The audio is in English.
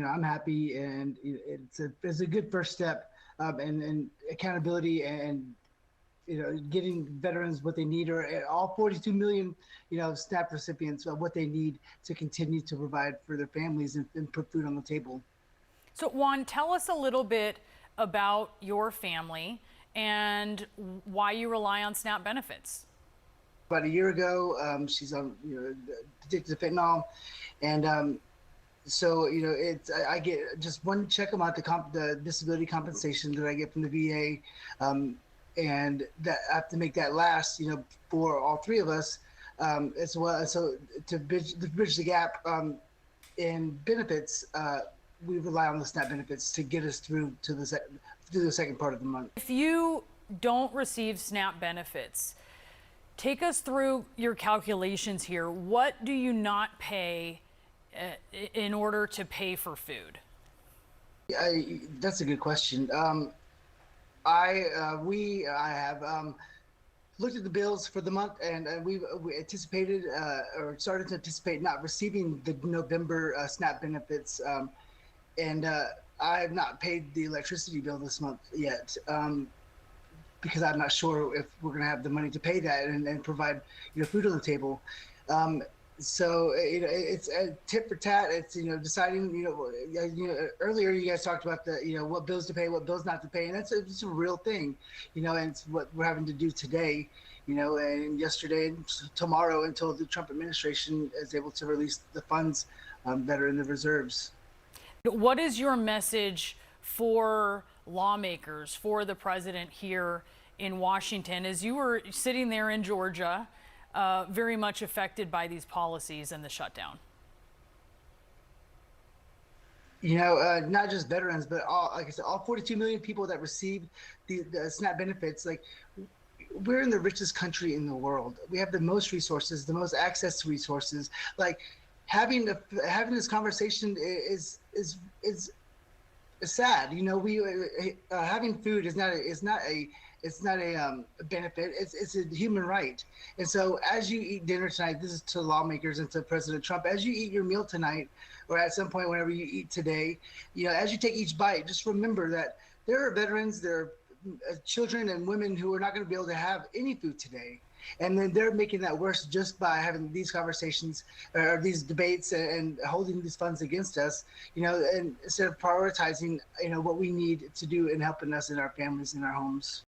I'm happy, and it's a good first step, and accountability, and getting veterans what they need, or all 42 million, SNAP recipients, what they need to continue to provide for their families and put food on the table. So, Juan, tell us a little bit about your family and why you rely on SNAP benefits. About a year ago, she's on, addicted to fentanyl, and so it's I get just one check amount, the disability compensation that I get from the VA, and that I have to make that last, for all three of us, as well. So to bridge the gap in benefits, we rely on the SNAP benefits to get us through the second part of the month. If you don't receive SNAP benefits, take us through your calculations here. What do you not pay in order to pay for food? That's a good question. I have looked at the bills for the month, and we anticipated, or started to anticipate, not receiving the November SNAP benefits, and I have not paid the electricity bill this month yet, because I'm not sure if we're going to have the money to pay that and provide food on the table. So it's a tit for tat. It's deciding. Earlier you guys talked about the what bills to pay, what bills not to pay, and it's a real thing, and it's what we're having to do today, and yesterday and tomorrow, until the Trump administration is able to release the funds that are in the reserves. What is your message for lawmakers, for the president here in Washington, as you were sitting there in Georgia, very much affected by these policies and the shutdown? Not just veterans, but all, like I said, all 42 million people that receive the SNAP benefits. Like, we're in the richest country in the world. We have the most resources, the most access to resources. Like, having this conversation is sad. We having food is not a benefit. It's a human right. And so, as you eat dinner tonight, this is to lawmakers and to President Trump. As you eat your meal tonight, or at some point whenever you eat today, as you take each bite, just remember that there are veterans, there are children and women who are not going to be able to have any food today. And then they're making that worse just by having these conversations, or these debates, and holding these funds against us, and instead of prioritizing, what we need to do in helping us and our families in our homes.